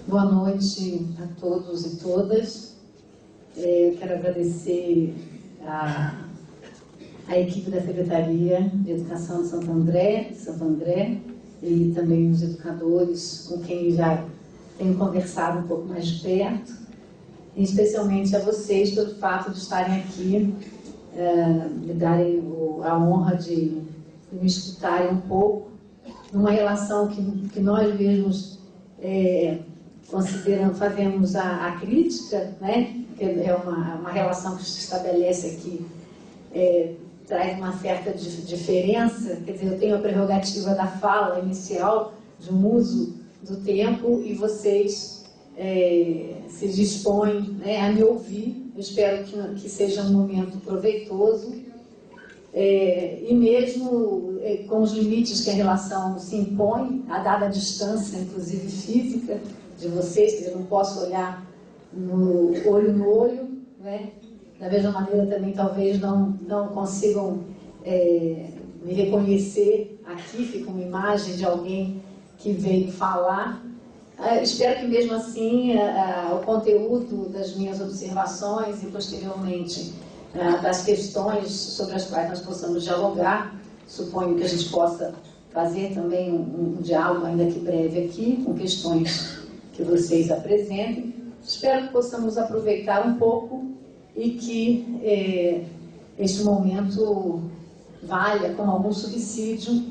Boa noite a todos e todas. Quero agradecer a equipe da Secretaria de Educação de Santo André e também os educadores com quem já tenho conversado um pouco mais de perto, e especialmente a vocês pelo fato de estarem aqui, me darem a honra de me escutarem um pouco numa relação que nós mesmos fazemos a crítica, né? É uma relação que se estabelece aqui, traz uma certa diferença, quer dizer, eu tenho a prerrogativa da fala inicial, de um uso do tempo, e vocês se dispõem, né, a me ouvir. Eu espero que seja um momento proveitoso, e mesmo com os limites que a relação se impõe, a dada distância, inclusive física, de vocês, que eu não posso olhar no olho, né? Da mesma maneira também talvez não consigam me reconhecer aqui, fica uma imagem de alguém que veio falar. Espero que mesmo assim o conteúdo das minhas observações e posteriormente das questões sobre as quais nós possamos dialogar, suponho que a gente possa fazer também um diálogo ainda que breve aqui, com questões que vocês apresentem. Espero que possamos aproveitar um pouco e que este momento valha como algum subsídio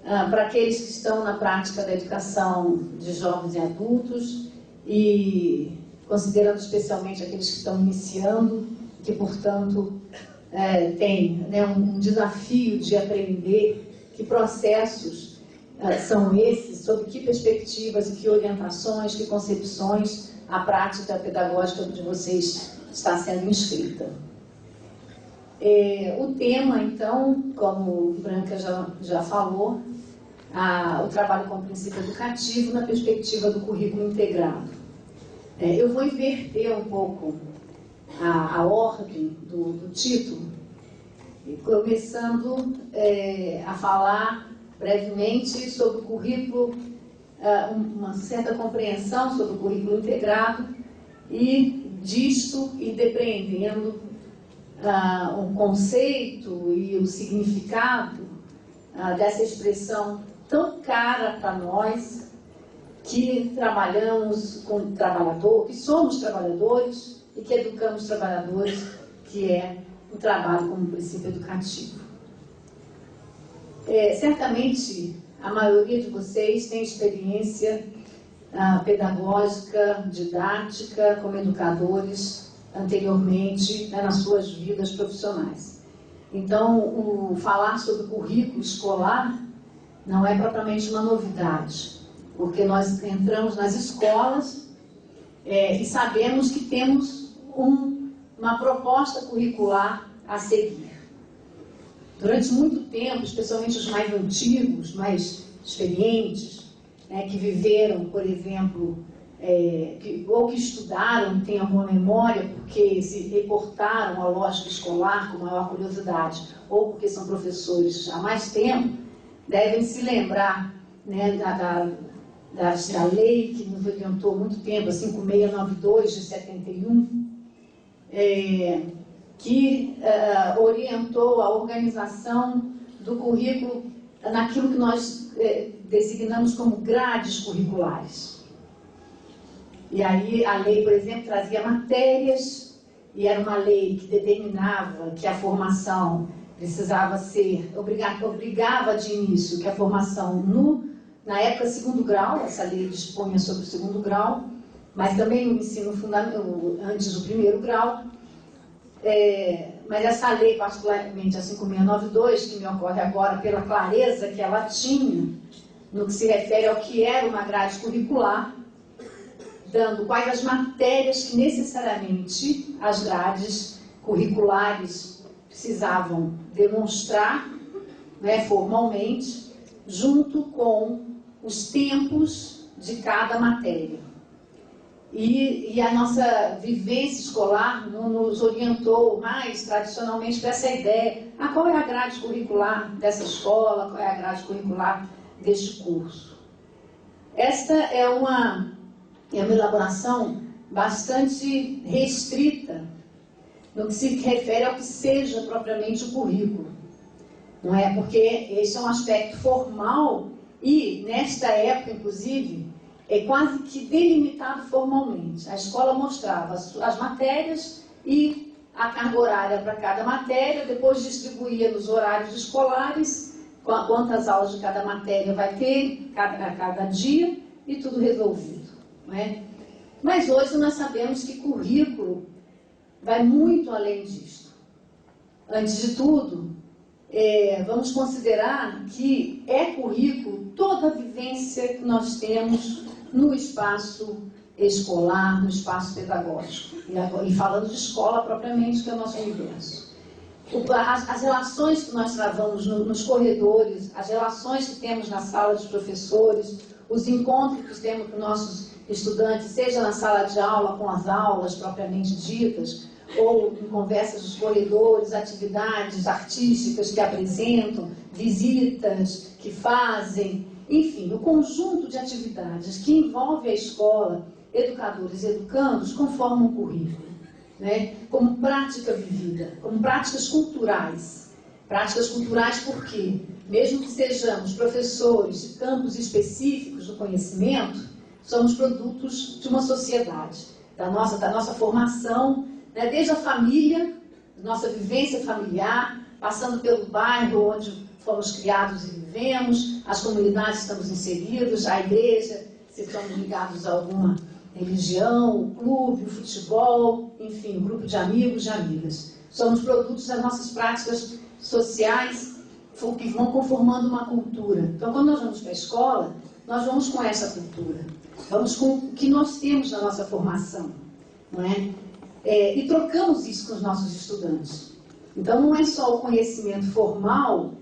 para aqueles que estão na prática da educação de jovens e adultos, e considerando especialmente aqueles que estão iniciando, que, portanto, têm, né, um desafio de aprender que processos são esses, sob que perspectivas e que orientações, que concepções a prática pedagógica de vocês está sendo inscrita. O tema, então, como Branca já falou, o trabalho com o princípio educativo na perspectiva do currículo integrado. Eu vou inverter um pouco a ordem do título, começando a falar brevemente sobre o currículo, uma certa compreensão sobre o currículo integrado, e disto e depreendendo o conceito e o significado dessa expressão tão cara para nós, que trabalhamos com trabalhador, que somos trabalhadores e que educamos trabalhadores, que é o trabalho como princípio educativo. Certamente a maioria de vocês tem experiência pedagógica, didática, como educadores anteriormente, né, nas suas vidas profissionais. Então, falar sobre currículo escolar não é propriamente uma novidade, porque nós entramos nas escolas e sabemos que temos uma proposta curricular a seguir. Durante muito tempo, especialmente os mais antigos, mais experientes, né, que viveram, por exemplo, ou que estudaram, têm alguma memória, porque se reportaram à lógica escolar com maior curiosidade, ou porque são professores há mais tempo, devem se lembrar, né, da lei que nos orientou muito tempo, a 5692 de 71, que orientou a organização do currículo naquilo que nós designamos como grades curriculares. E aí a lei, por exemplo, trazia matérias, e era uma lei que determinava que a formação precisava ser, obrigava de início que a formação na época segundo grau, essa lei dispunha sobre o segundo grau, mas também o ensino fundamental, antes do primeiro grau. Mas essa lei, particularmente a 5692, que me ocorre agora pela clareza que ela tinha no que se refere ao que era uma grade curricular, dando quais as matérias que necessariamente as grades curriculares precisavam demonstrar, né, formalmente, junto com os tempos de cada matéria. E a nossa vivência escolar nos orientou mais tradicionalmente para essa ideia: qual é a grade curricular dessa escola, qual é a grade curricular deste curso. Esta é uma é uma elaboração bastante restrita no que se refere ao que seja propriamente o currículo. Não é? Porque esse é um aspecto formal e, nesta época, inclusive, é quase que delimitado formalmente. A escola mostrava as matérias e a carga horária para cada matéria, depois distribuía nos horários escolares quantas aulas de cada matéria vai ter a cada dia e tudo resolvido. Não é? Mas hoje nós sabemos que currículo vai muito além disso. Antes de tudo, vamos considerar que é currículo toda a vivência que nós temos no espaço escolar, no espaço pedagógico. E falando de escola propriamente, que é o nosso universo. As relações que nós travamos nos corredores, as relações que temos na sala dos professores, os encontros que temos com nossos estudantes, seja na sala de aula, com as aulas propriamente ditas, ou em conversas dos corredores, atividades artísticas que apresentam, visitas que fazem, enfim, o conjunto de atividades que envolve a escola, educadores e educandos, conformam um currículo, né? Como prática vivida, como práticas culturais. Práticas culturais porque, mesmo que sejamos professores de campos específicos do conhecimento, somos produtos de uma sociedade, da nossa formação, né? Desde a família, nossa vivência familiar, passando pelo bairro onde fomos criados e vivemos, as comunidades estamos inseridos, a igreja, se estamos ligados a alguma religião, o clube, o futebol, enfim, o grupo de amigos e amigas. Somos produtos das nossas práticas sociais que vão conformando uma cultura. Então, quando nós vamos para a escola, nós vamos com essa cultura, vamos com o que nós temos na nossa formação, não é? E trocamos isso com os nossos estudantes. Então, não é só o conhecimento formal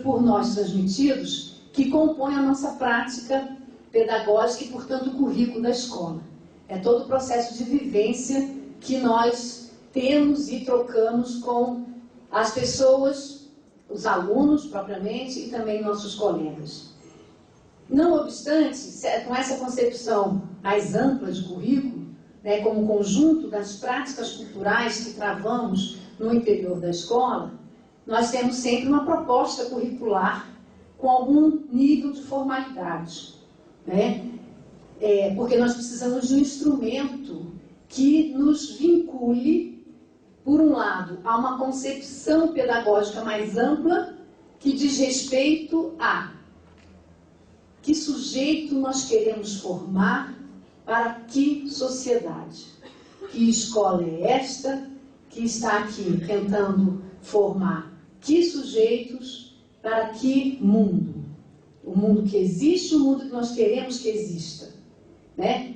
por nós transmitidos, que compõe a nossa prática pedagógica e, portanto, o currículo da escola. É todo o processo de vivência que nós temos e trocamos com as pessoas, os alunos propriamente e também nossos colegas. Não obstante, com essa concepção mais ampla de currículo, né, como conjunto das práticas culturais que travamos no interior da escola, nós temos sempre uma proposta curricular com algum nível de formalidade, né? Porque nós precisamos de um instrumento que nos vincule, por um lado, a uma concepção pedagógica mais ampla que diz respeito a que sujeito nós queremos formar para que sociedade, que escola é esta que está aqui tentando formar que sujeitos para que mundo? O mundo que existe, o mundo que nós queremos que exista, né?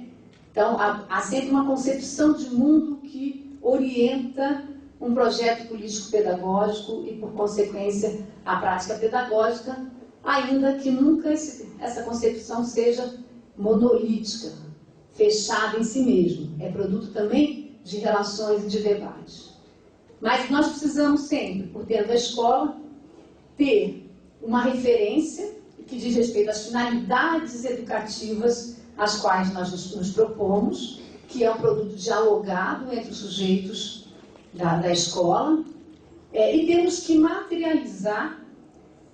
Então, há sempre uma concepção de mundo que orienta um projeto político-pedagógico e, por consequência, a prática pedagógica, ainda que nunca essa concepção seja monolítica, fechada em si mesmo. É produto também de relações e de debates. Mas nós precisamos sempre, por dentro da escola, ter uma referência que diz respeito às finalidades educativas às quais nós nos propomos, que é um produto dialogado entre os sujeitos da escola, e temos que materializar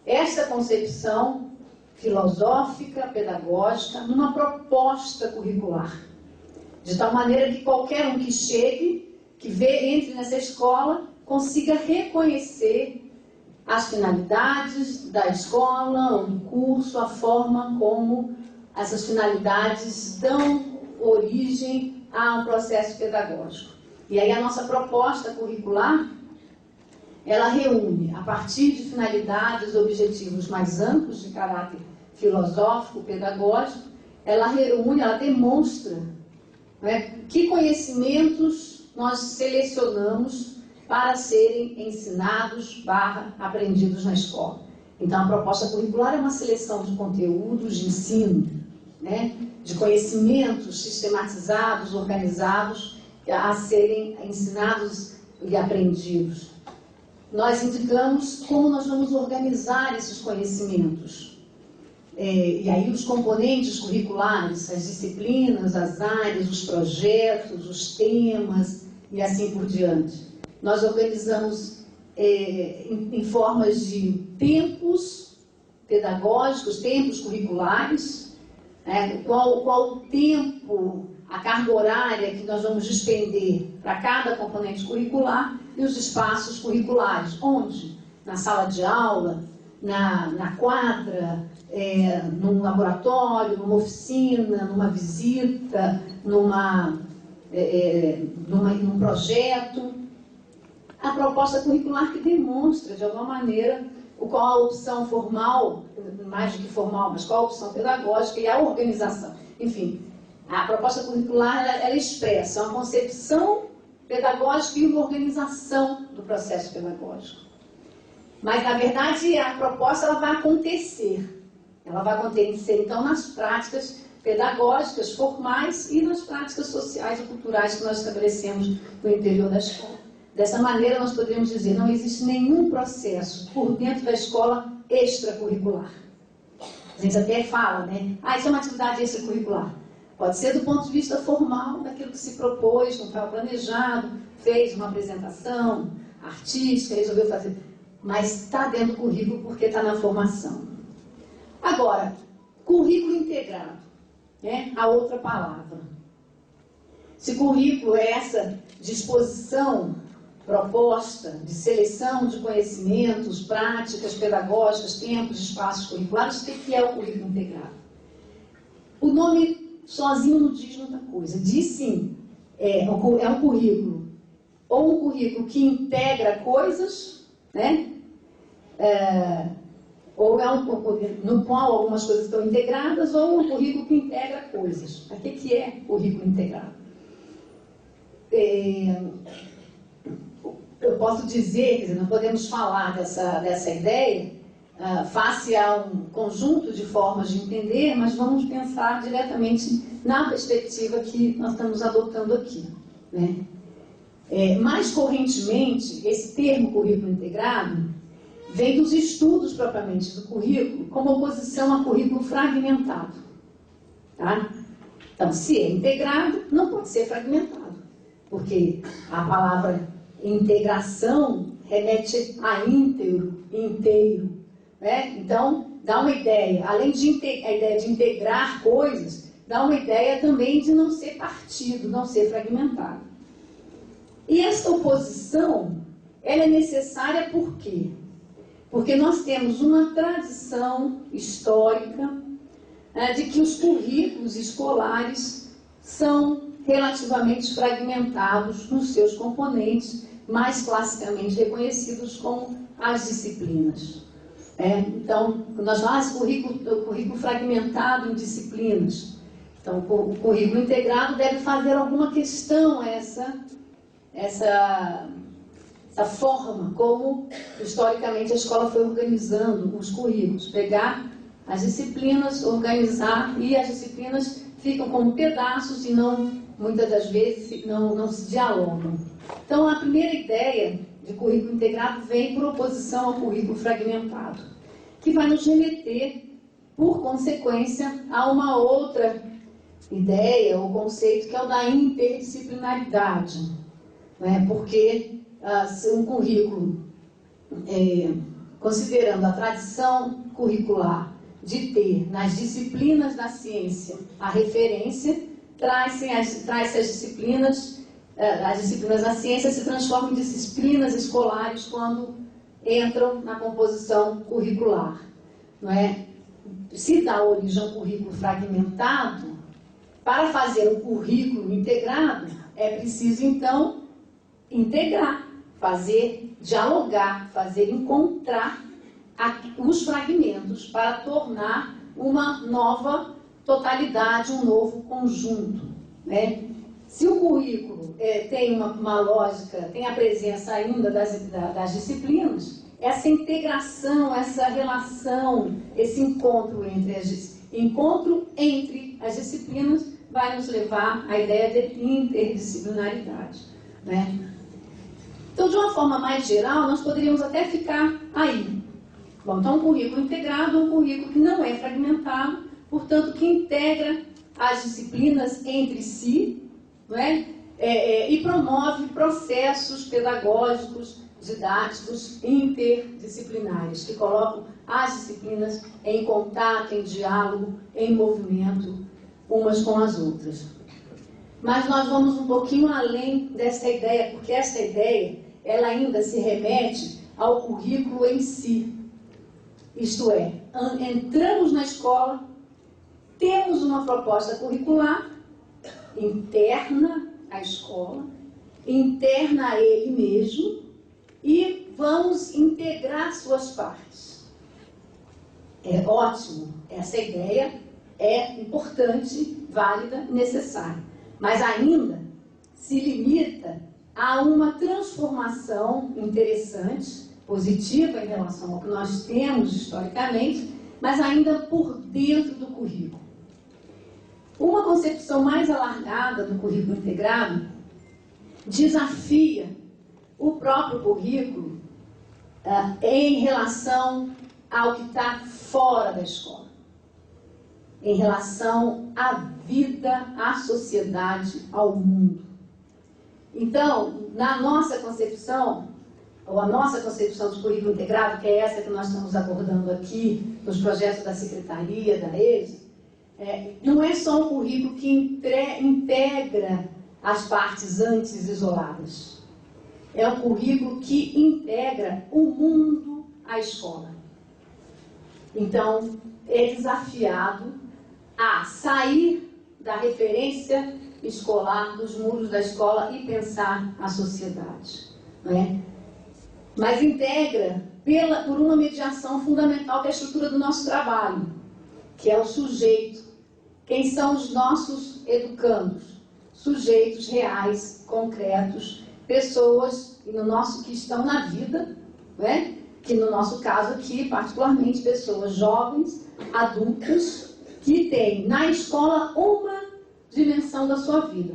essa concepção filosófica, pedagógica, numa proposta curricular, de tal maneira que qualquer um que chegue, que entre nessa escola, consiga reconhecer as finalidades da escola ou do curso, a forma como essas finalidades dão origem a um processo pedagógico. E aí a nossa proposta curricular, ela reúne, a partir de finalidades e objetivos mais amplos de caráter filosófico, pedagógico, ela reúne, ela demonstra, né, que conhecimentos nós selecionamos para serem ensinados / aprendidos na escola. Então, a proposta curricular é uma seleção de conteúdos de ensino, né, de conhecimentos sistematizados, organizados, a serem ensinados e aprendidos. Nós indicamos como nós vamos organizar esses conhecimentos. E aí os componentes curriculares, as disciplinas, as áreas, os projetos, os temas e assim por diante. Nós organizamos em formas de tempos pedagógicos, tempos curriculares, qual o tempo, a carga horária que nós vamos despender para cada componente curricular e os espaços curriculares. Onde? Na sala de aula, na quadra, num laboratório, numa oficina, numa visita, num projeto. A proposta curricular que demonstra, de alguma maneira, qual a opção formal, mais do que formal, mas qual a opção pedagógica e a organização. Enfim, a proposta curricular, ela expressa uma concepção pedagógica e uma organização do processo pedagógico. Mas, na verdade, a proposta ela vai acontecer. Ela vai acontecer, então, nas práticas pedagógicas formais e nas práticas sociais e culturais que nós estabelecemos no interior da escola. Dessa maneira, nós poderíamos dizer, não existe nenhum processo por dentro da escola extracurricular. A gente até fala, né? Isso é uma atividade extracurricular. Pode ser do ponto de vista formal, daquilo que se propôs, não estava planejado, fez uma apresentação artística, resolveu fazer, mas está dentro do currículo porque está na formação. Agora, currículo integrado, né? A outra palavra. Se currículo é essa disposição proposta de seleção de conhecimentos, práticas pedagógicas, tempos, espaços curriculares, o que é o currículo integrado? O nome sozinho não diz muita coisa. Diz sim, é um currículo, ou um currículo que integra coisas, né? Ou é no qual algumas coisas estão integradas, ou um currículo que integra coisas. O que é currículo integrado? Eu posso dizer, quer dizer, não podemos falar dessa ideia face a um conjunto de formas de entender, mas vamos pensar diretamente na perspectiva que nós estamos adotando aqui, né? Mais correntemente, esse termo currículo integrado vem dos estudos propriamente do currículo como oposição a currículo fragmentado. Tá? Então, se é integrado, não pode ser fragmentado, porque a palavra integração remete a íntegro, inteiro. Né? Então, dá uma ideia, além de a ideia de integrar coisas, dá uma ideia também de não ser partido, não ser fragmentado. E essa oposição, ela é necessária por quê? Porque nós temos uma tradição histórica de que os currículos escolares são relativamente fragmentados nos seus componentes, mais classicamente reconhecidos como as disciplinas. Então, quando nós falamos currículo fragmentado em disciplinas, então o currículo integrado deve fazer alguma questão a essa forma como, historicamente, a escola foi organizando os currículos. Pegar as disciplinas, organizar, e as disciplinas ficam como pedaços e não, muitas das vezes, não se dialogam. Então, a primeira ideia de currículo integrado vem por oposição ao currículo fragmentado, que vai nos remeter, por consequência, a uma outra ideia ou conceito, que é o da interdisciplinaridade. Né? Porque um currículo, considerando a tradição curricular de ter nas disciplinas da ciência a referência, traz-se as disciplinas da ciência se transformam em disciplinas escolares quando entram na composição curricular. Não é? Se dá origem a um currículo fragmentado, para fazer um currículo integrado, é preciso, então, integrar, fazer dialogar, fazer encontrar os fragmentos para tornar uma nova totalidade, um novo conjunto. Né? Se o currículo tem uma lógica, tem a presença ainda das disciplinas, essa integração, essa relação, esse encontro entre as disciplinas vai nos levar à ideia de interdisciplinaridade. Né? Então, de uma forma mais geral, nós poderíamos até ficar aí. Bom, então, um currículo integrado é um currículo que não é fragmentado, portanto, que integra as disciplinas entre si, não é? E promove processos pedagógicos, didáticos, interdisciplinares, que colocam as disciplinas em contato, em diálogo, em movimento, umas com as outras. Mas nós vamos um pouquinho além dessa ideia, porque essa ideia, ela ainda se remete ao currículo em si. Isto é, entramos na escola, temos uma proposta curricular interna à escola, interna a ele mesmo, e vamos integrar suas partes. É ótimo, essa ideia é importante, válida, necessária, mas ainda se limita a uma transformação interessante, positiva em relação ao que nós temos historicamente, mas ainda por dentro do currículo. Uma concepção mais alargada do currículo integrado desafia o próprio currículo em relação ao que está fora da escola, em relação à vida, à sociedade, ao mundo. Então, na nossa concepção, ou a nossa concepção de currículo integrado, que é essa que nós estamos abordando aqui, nos projetos da Secretaria, da EJA, não é só um currículo que integra as partes antes isoladas. É um currículo que integra o mundo à escola. Então, é desafiado a sair da referência escolar, dos muros da escola e pensar a sociedade, não é? Mas integra por uma mediação fundamental que é a estrutura do nosso trabalho, que é o sujeito. Quem são os nossos educandos? Sujeitos reais, concretos, pessoas que estão na vida, não é? Que no nosso caso aqui, particularmente, pessoas jovens, adultas, que têm na escola uma dimensão da sua vida,